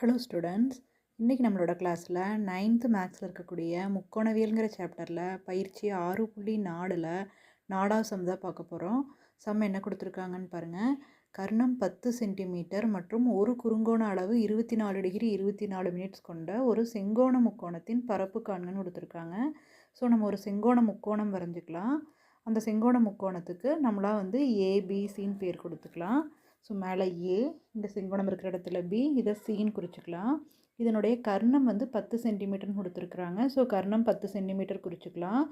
Hello students, இன்றைக்கி நம்மளோட கிளாஸில் 9th மேக்ஸில் இருக்கக்கூடிய முக்கோணவியல்ங்கிற சாப்டரில் பயிற்சி 6.4ல் 4வது சம் தான் பார்க்க போகிறோம். சம் என்ன கொடுத்துருக்காங்கன்னு பாருங்கள். கர்ணம் 10 சென்டிமீட்டர் மற்றும் ஒரு குறுங்கோண அளவு 24 டிகிரி 24 மினிட்ஸ் கொண்ட ஒரு செங்கோண முக்கோணத்தின் பரப்பு காண்கன்னு கொடுத்துருக்காங்க. ஸோ நம்ம ஒரு செங்கோண முக்கோணம் வரைஞ்சிக்கலாம். அந்த செங்கோண முக்கோணத்துக்கு நம்மளாம் ஏபிசின்னு பேர் கொடுத்துக்கலாம். ஸோ மேலே ஏ, இந்த செங்கோணம் இருக்கிற இடத்துல பி, இதை சின்னு குறிச்சிக்கலாம். இதனுடைய கர்ணம் 10 சென்டிமீட்டர்னு கொடுத்துருக்குறாங்க. ஸோ கர்ணம் 10 சென்டிமீட்டர் குறிச்சிக்கலாம்.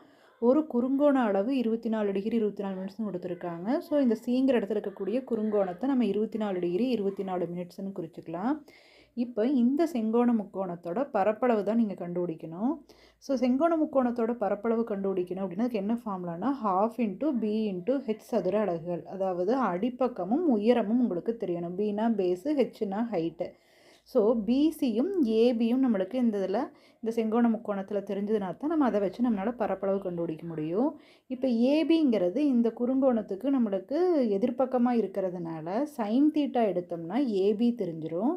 ஒரு குறுங்கோண அளவு 24 டிகிரி 24 மினிட்ஸ்னு கொடுத்துருக்காங்க. ஸோ இந்த சிங்கிற இடத்துல இருக்கக்கூடிய குறுங்கோணத்தை நம்ம 24 டிகிரி 24 மினிட்ஸ்னு குறிச்சிக்கலாம். இப்போ இந்த செங்கோண முக்கோணத்தோட பரப்பளவு தான் நீங்கள் கண்டுபிடிக்கணும். ஸோ செங்கோண முக்கோணத்தோட பரப்பளவு கண்டுபிடிக்கணும் அப்படின்னா அதுக்கு என்ன ஃபார்முலானா ½ × b × h சதுர அலகுகள். அதாவது அடிப்பக்கமும் உயரமும் உங்களுக்கு தெரியணும். பினா பேஸு, ஹெச்னா ஹைட்டு. ஸோ பிசியும் ஏபியும் நம்மளுக்கு இந்த செங்கோண முக்கோணத்தில் தெரிஞ்சதுனா தான் நம்ம அதை வச்சு நம்மளால் பரப்பளவு கண்டுபிடிக்க முடியும். இப்போ ஏபிங்கிறது இந்த குறுங்கோணத்துக்கு நம்மளுக்கு எதிர்ப்பக்கமாக இருக்கிறதுனால சைன் தீட்டா எடுத்தோம்னா ஏபி தெரிஞ்சிடும்.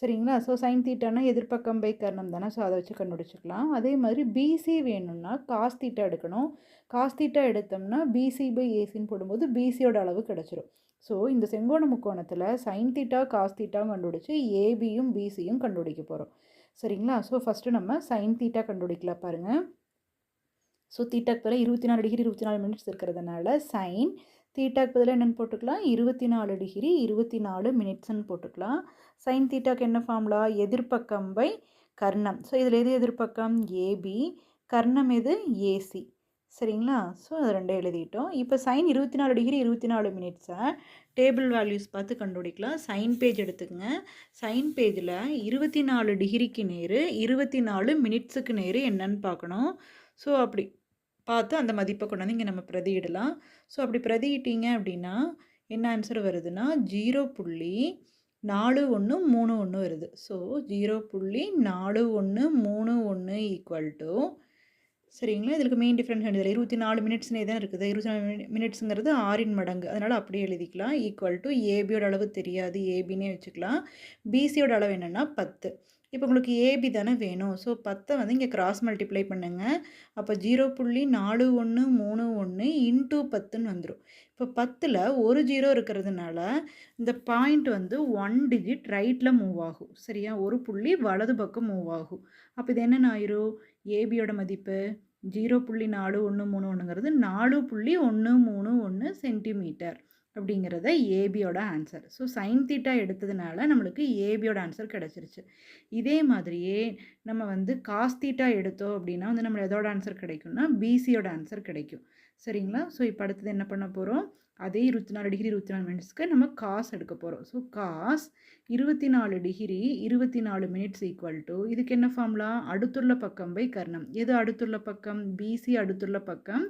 சரிங்களா? ஸோ சைன் தீட்டானா எதிர்ப்பக்கம் பை கர்ணம் தானே. ஸோ அதை வச்சு கண்டுபிடிச்சிக்கலாம். அதே மாதிரி பிசி வேணும்னா காஸ் தீட்டா எடுக்கணும். காஸ் தீட்டா எடுத்தோம்னா பிசி பை ஏசின்னு போடும்போது பிசியோட அளவு கிடச்சிரும். ஸோ இந்த செங்கோண முக்கோணத்தில் சைன் தீட்டா காஸ் தீட்டாவும் கண்டுபிடிச்சி ஏபியும் பிசியும் கண்டுபிடிக்க போகிறோம். சரிங்களா? ஸோ ஃபஸ்ட்டு நம்ம சைன் தீட்டா கண்டுபிடிக்கலாம் பாருங்கள். ஸோ தீட்டாக்கு பதிலாக 24 டிகிரி 24 மினிட்ஸ் இருக்கிறதுனால சைன் தீட்டாக்கு பதிலாக என்னென்னு போட்டுக்கலாம், 24 டிகிரி 24 மினிட்ஸ்ன்னு போட்டுக்கலாம். சைன் தீட்டாக்கு என்ன ஃபார்முலா, எதிர்ப்பக்கம் பை கர்ணம். ஸோ இதில் எது எதிர்ப்பக்கம், ஏபி, கர்ணம் எது, ஏசி. சரிங்களா? ஸோ அது ரெண்டும் எழுதிட்டோம். இப்போ சைன் 24 டிகிரி 24 மினிட்ஸை டேபிள் வேல்யூஸ் பார்த்து கண்டுபிடிக்கலாம். சைன் பேஜ் எடுத்துக்கங்க. சைன் பேஜில் 24 டிகிரிக்கு நேர் 24 மினிட்ஸுக்கு நேர் என்னன்னு பார்க்கணும். ஸோ அப்படி பார்த்து அந்த மதிப்பை கொண்டாந்து இங்கே நம்ம பிரதியிடலாம். ஸோ அப்படி அப்படின்னா என்ன ஆன்சர் வருதுன்னா 0.4131 வருது. ஸோ 0.4131 ஈக்குவல் டு, சரிங்களா? இதுக்கு மெயின் டிஃப்ரென்ஸ் எழுதல, 24 மினிட்ஸ்னே தான் இருக்குது. 24 மினிட்ஸுங்கிறது 6 மடங்கு, அதனால் அப்படியே எழுதிக்கலாம். ஈக்குவல் டு ஏபியோட அளவு தெரியாது, ஏபின்னே வச்சுக்கலாம். பிசியோட அளவு என்னென்னா 10. இப்போ உங்களுக்கு ஏபி தானே வேணும். ஸோ 10 இங்கே கிராஸ் மல்டிப்ளை பண்ணுங்கள். அப்போ 0.4131 இன்ட்டு 10ன்னு வந்துடும். இப்போ 10ல் ஒரு 0 இருக்கிறதுனால இந்த பாயிண்ட் 1 டிஜிட் ரைட்டில் மூவ் ஆகும். சரியா? ஒரு புள்ளி வலது பக்கம் மூவ் ஆகும். அப்போ இது என்னென்ன ஆயிரும், ஏபியோட மதிப்பு 0.4131ங்கிறது 4.131 சென்டிமீட்டர் அப்படிங்கிறத ஏபியோட ஆன்சர். ஸோ சைன் தீட்டா எடுத்ததுனால நம்மளுக்கு ஏபியோட ஆன்சர் கிடச்சிருச்சு. இதே மாதிரியே நம்ம காஸ் தீட்டா எடுத்தோம் அப்படின்னா நம்ம எதோட ஆன்சர் கிடைக்கும்னா பிசியோட ஆன்சர் கிடைக்கும். சரிங்களா? ஸோ இப்போ அடுத்தது என்ன பண்ண போகிறோம், அதே 24 டிகிரி 24 மினிட்ஸ்க்கு நம்ம காஸ் எடுக்க போகிறோம். So cos 24 degree 24 minutes equal to, இதுக்கு என்ன ஃபார்முலா, அடுத்துள்ள பக்கம் பை கர்ணம். எது அடுத்துள்ள பக்கம், பிசி அடுத்துள்ள பக்கம்,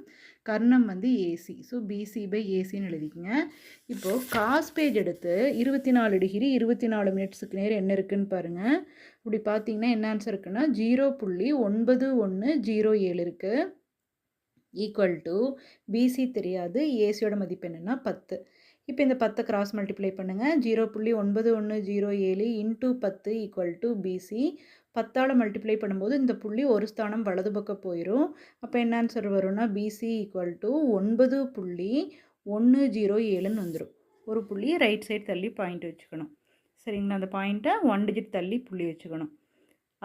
கர்ணம் ஏசி. ஸோ பிசி பை ஏசின்னு எழுதிக்கங்க. இப்போது காஸ் பேஜ் எடுத்து 24 டிகிரி 24 மினிட்ஸுக்கு நேர் என்ன இருக்குதுன்னு பாருங்கள். இப்படி பார்த்தீங்கன்னா என்ன ஆன்சர் இருக்குன்னா 0.9107 இருக்குது. ஈக்குவல் டு பிசி தெரியாது, ஏசியோட மதிப்பு என்னென்னா 10. இப்போ இந்த 10 கிராஸ் மல்டிப்ளை பண்ணுங்கள். 0.9107 இன்ட்டு 10 ஈக்குவல் டு பிசி. 10ஆல் மல்டிப்ளை பண்ணும்போது இந்த புள்ளி ஒரு ஸ்தானம் வலது பக்கம் போயிடும். அப்போ என்ன ஆன்சர் வரும்னா பிசி ஈக்குவல் டு 9.107ன்னு வந்துடும். ஒரு புள்ளி ரைட் சைடு தள்ளி பாயிண்ட் வச்சுக்கணும். சரிங்களா? அந்த பாயிண்ட்டை 1 டிஜிட் தள்ளி புள்ளி வச்சுக்கணும்.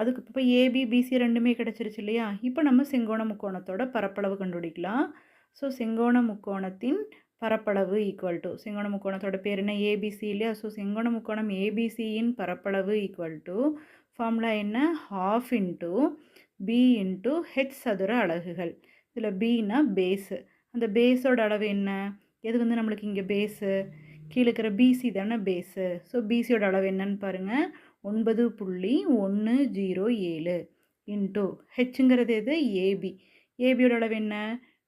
அதுக்கு இப்போ ஏபி பிசி ரெண்டுமே கிடச்சிருச்சு இல்லையா? இப்போ நம்ம செங்கோண முக்கோணத்தோட பரப்பளவு கண்டுபிடிக்கலாம். ஸோ செங்கோண முக்கோணத்தின் பரப்பளவு ஈக்குவல் டு, செங்கோண முக்கோணத்தோட பேர் என்ன, ஏபிசி இல்லையா? ஸோ செங்கோண முக்கோணம் ஏபிசியின் பரப்பளவு ஈக்குவல் டு, ஃபார்முலா என்ன, ½ × b × h சதுர அலகுகள். இதில் பின்னா பேஸு. அந்த பேஸோட அளவு என்ன, எது நம்மளுக்கு இங்கே பேஸு, கீழே இருக்கிற பிசி தானே பேஸு. ஸோ பிசியோட அளவு என்னன்னு பாருங்கள், 9.107 இன்ட்டு ஹெச்சுங்கிறது எது, ஏபி. ஏபியோட அளவு என்ன,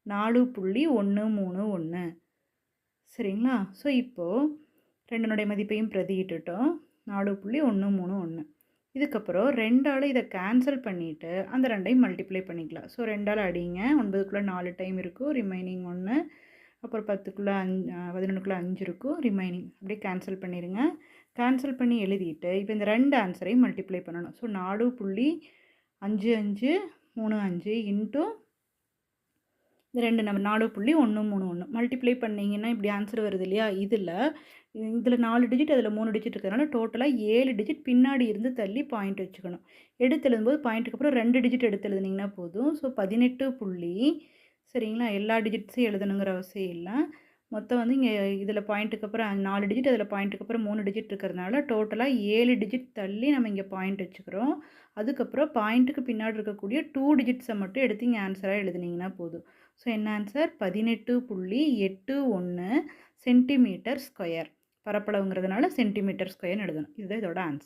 4.131. சரிங்களா? ஸோ இப்போது ரெண்டனுடைய மதிப்பையும் பிரதியிட்டுட்டோம். 4.131. இதுக்கப்புறம் 2ஆல் இதை கேன்சல் பண்ணிவிட்டு அந்த 2ஐயும் மல்டிப்ளை பண்ணிக்கலாம். ஸோ 2ஆல் அடிங்க. 9க்குள்ளே 4 டைம் இருக்கும், ரிமைனிங் 1. அப்புறம் 10க்குள்ளே 11க்குள்ளே 5 இருக்கும், ரிமைனிங். அப்படியே கேன்சல் பண்ணிடுங்க. கேன்சல் பண்ணி எழுதிட்டு இப்போ இந்த 2 ஆன்சரையும் மல்டிப்ளை பண்ணணும். ஸோ 4.5535 இன்ட்டு இந்த 2 நம்ம 4.131 மல்டிப்ளை பண்ணிங்கன்னா இப்படி ஆன்சர் வருது இல்லையா? இதில் 4 டிஜிட் அதில் 3 டிஜிட் இருக்கிறதுனால டோட்டலாக 7 டிஜிட் பின்னாடி இருந்து தள்ளி பாயிண்ட் வச்சுக்கணும். எடுத்து எழுதும்போது பாயிண்ட்டுக்கு அப்புறம் 2 டிஜிட் எடுத்து எழுதுனீங்கன்னா போதும். ஸோ 18 புள்ளி சரிங்களா? எல்லா டிஜிட்ஸையும் எழுதணுங்கிற அவசியம் இல்லை. மொத்தம் வந்து இங்கே இதில் பாயிண்ட்டுக்கு அப்புறம் 4 டிஜிட் அதில் பாயிண்ட்டுக்கு அப்புறம் 3 டிஜிட் இருக்கிறதுனால டோட்டலாக 7 டிஜிட் தள்ளி நம்ம இங்கே பாயிண்ட் வச்சுக்கிறோம். அதுக்கப்புறம் பாயிண்ட்டுக்கு பின்னாடி இருக்கக்கூடிய 2 டிஜிட்ஸை மட்டும் எடுத்து இங்கே ஆன்சராக எழுதுனீங்கன்னா போதும். ஸோ என்ன ஆன்சர் 18.81 சென்டிமீட்டர் ஸ்கொயர். பரப்பளவுங்கிறதுனால சென்டிமீட்டர் ஸ்கொயர்னு எழுதணும். இதுதான் இதோட ஆன்சர்.